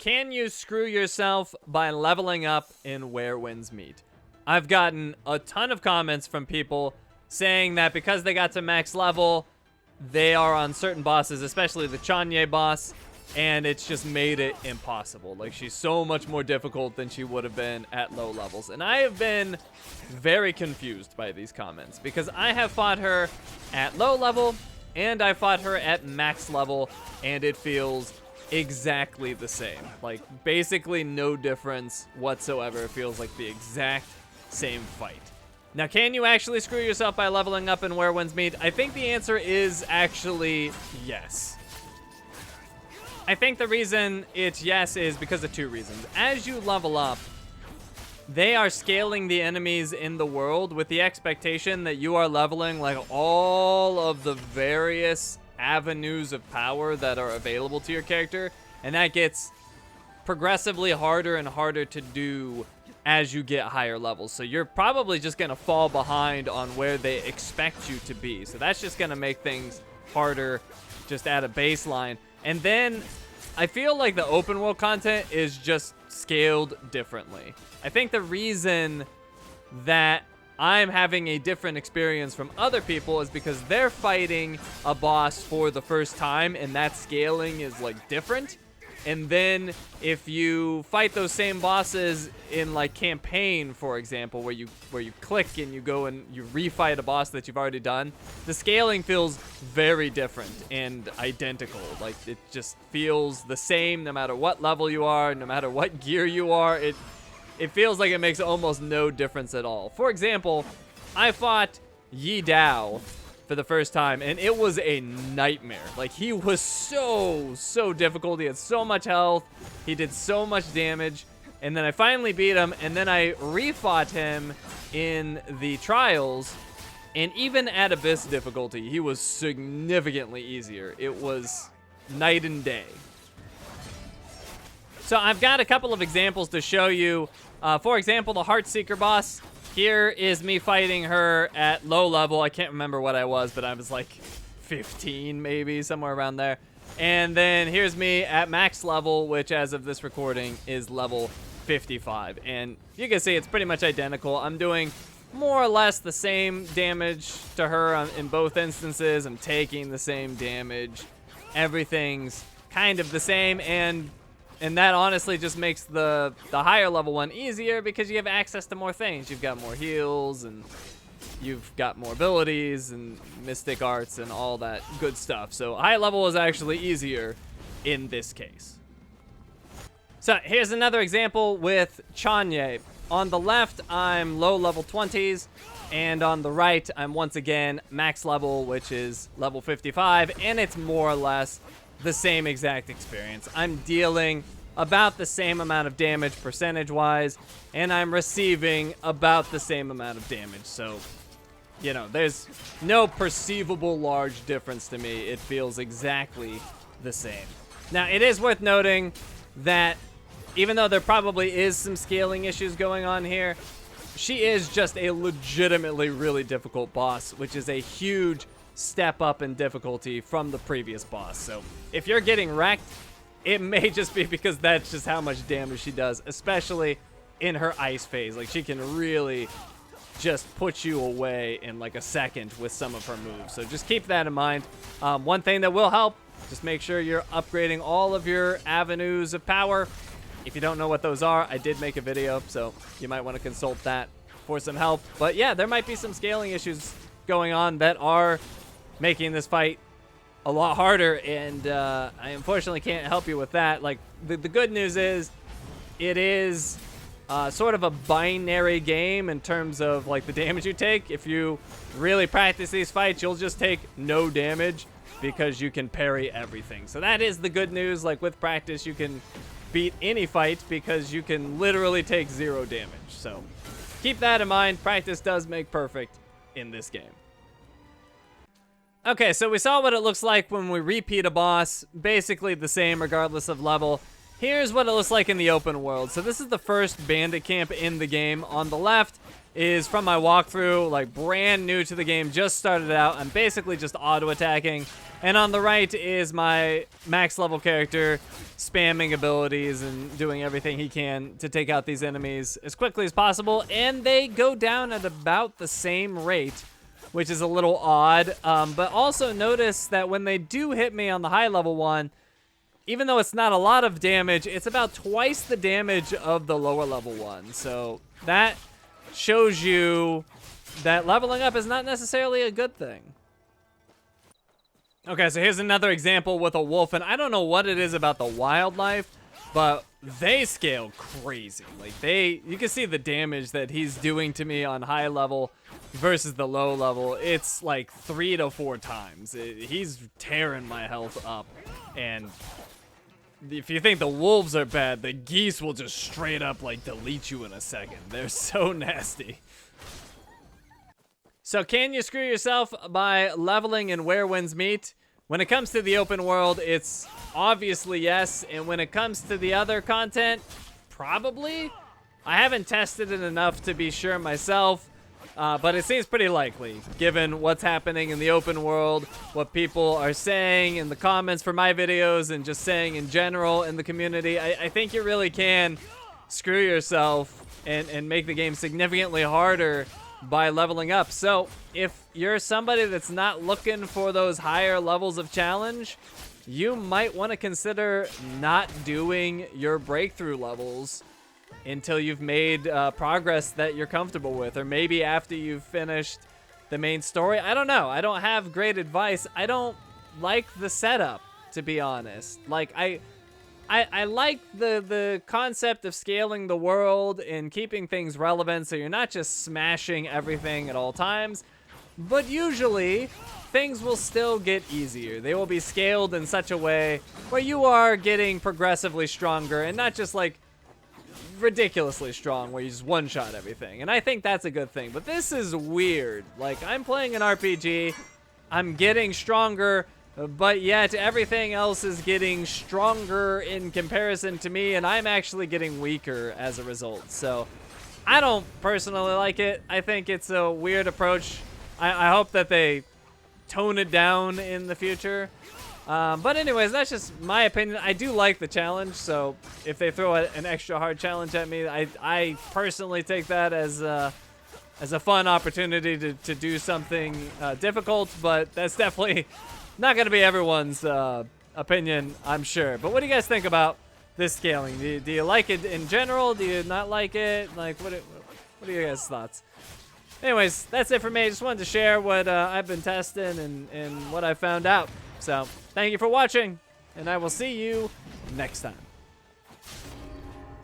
Can you screw yourself by leveling up in Where Winds Meet? I've gotten a ton of comments from people saying that because they got to max level, they are on certain bosses, especially the Qianye boss, and it's just made it impossible. Like, she's so much more difficult than she would have been at low levels. And I have been very confused by these comments because I have fought her at low level and I fought her at max level, and it feels exactly the same. Like, basically no difference whatsoever. It feels like the exact same fight. Now, can you actually screw yourself by leveling up in Where Winds Meet? I think the answer is actually yes. I think the reason it's yes is because of two reasons. As you level up, they are scaling the enemies in the world with the expectation that you are leveling like all of the various avenues of power that are available to your character, and that gets progressively harder and harder to do as you get higher levels. So you're probably just going to fall behind on where they expect you to be. So that's just going to make things harder just at a baseline. And then I feel like the open world content is just scaled differently. I think the reason that I'm having a different experience from other people is because they're fighting a boss for the first time, and that scaling is like different. And then if you fight those same bosses in like campaign, for example, where you click and you go and you refight a boss that you've already done, the scaling feels very different and identical. Like, it just feels the same no matter what level you are, no matter what gear you are. It feels like it makes almost no difference at all. For example, I fought Yi Dao for the first time, and it was a nightmare. Like, he was so difficult. He had so much health. He did so much damage. And then I finally beat him, and then I refought him in the trials, and even at Abyss difficulty, he was significantly easier. It was night and day. So I've got a couple of examples to show you. For example, the Heartseeker boss. Here is me fighting her at low level. I can't remember what I was, but I was like 15 maybe, somewhere around there. And then here's me at max level, which as of this recording is level 55. And you can see it's pretty much identical. I'm doing more or less the same damage to her in both instances. I'm taking the same damage. Everything's kind of the same, and that honestly just makes the higher level one easier because you have access to more things. You've got more heals, and you've got more abilities and mystic arts and all that good stuff. So high level is actually easier in this case. So here's another example with Qianye. On the left, I'm low level 20s, and on the right, I'm once again max level, which is level 55, and it's more or less the same exact experience. I'm dealing about the same amount of damage percentage-wise, and I'm receiving about the same amount of damage. So, you know, there's no perceivable large difference to me. It feels exactly the same. Now, it is worth noting that even though there probably is some scaling issues going on here, she is just a legitimately really difficult boss, which is a huge step up in difficulty from the previous boss. So if you're getting wrecked, it may just be because that's just how much damage she does, especially in her ice phase. Like, she can really just put you away in like a second with some of her moves. So just keep that in mind. One thing that will help, just make sure you're upgrading all of your avenues of power. If you don't know what those are, I did make a video, so you might want to consult that for some help. But yeah, there might be some scaling issues going on that are making this fight a lot harder, and I unfortunately can't help you with that. Like, the good news is it is sort of a binary game in terms of like the damage you take. If you really practice these fights, you'll just take no damage because you can parry everything. So that is the good news. Like, with practice, you can beat any fight because you can literally take 0 damage. So keep that in mind. Practice does make perfect in this game. Okay, so we saw what it looks like when we repeat a boss. Basically the same regardless of level. here's what it looks like in the open world. So this is the first bandit camp in the game. On the left is from my walkthrough, like brand new to the game, just started out. I'm basically just auto-attacking. And on the right is my max level character spamming abilities and doing everything he can to take out these enemies as quickly as possible. And they go down at about the same rate, which is a little odd. But also notice that when they do hit me on the high level one, even though it's not a lot of damage, it's about twice the damage of the lower level one. So that shows you that leveling up is not necessarily a good thing. Okay, so here's another example with a wolf, and I don't know what it is about the wildlife, but they scale crazy. Like you can see the damage that he's doing to me on high level versus the low level. It's like 3 to 4 times. He's tearing my health up, and if you think the wolves are bad, the geese will just straight up like delete you in a second. They're so nasty. So can you screw yourself by leveling in Where Winds Meet? When it comes to the open world, it's obviously yes. And when it comes to the other content, probably. I haven't tested it enough to be sure myself. But it seems pretty likely, given what's happening in the open world, what people are saying in the comments for my videos, and just saying in general in the community. I think you really can screw yourself and make the game significantly harder by leveling up. So if you're somebody that's not looking for those higher levels of challenge, you might want to consider not doing your breakthrough levels until you've made progress that you're comfortable with, or maybe after you've finished the main story. I don't know. I don't have great advice. I don't like the setup, to be honest. Like I like the concept of scaling the world and keeping things relevant so you're not just smashing everything at all times, but usually things will still get easier. They will be scaled in such a way where you are getting progressively stronger and not just like ridiculously strong where you just one-shot everything. And I think that's a good thing. But this is weird. Like, I'm playing an RPG, I'm getting stronger, but yet everything else is getting stronger in comparison to me, and I'm actually getting weaker as a result. So I don't personally like it. I think it's a weird approach. I hope that they tone it down in the future. But anyways, that's just my opinion. I do like the challenge, so if they throw an extra hard challenge at me, I personally take that as a fun opportunity to do something difficult, but that's definitely not going to be everyone's opinion, I'm sure. But what do you guys think about this scaling? Do you like it in general? Do you not like it? Like, what are your guys' thoughts? Anyways, that's it for me. I just wanted to share what I've been testing and what I found out. So, thank you for watching, and I will see you next time.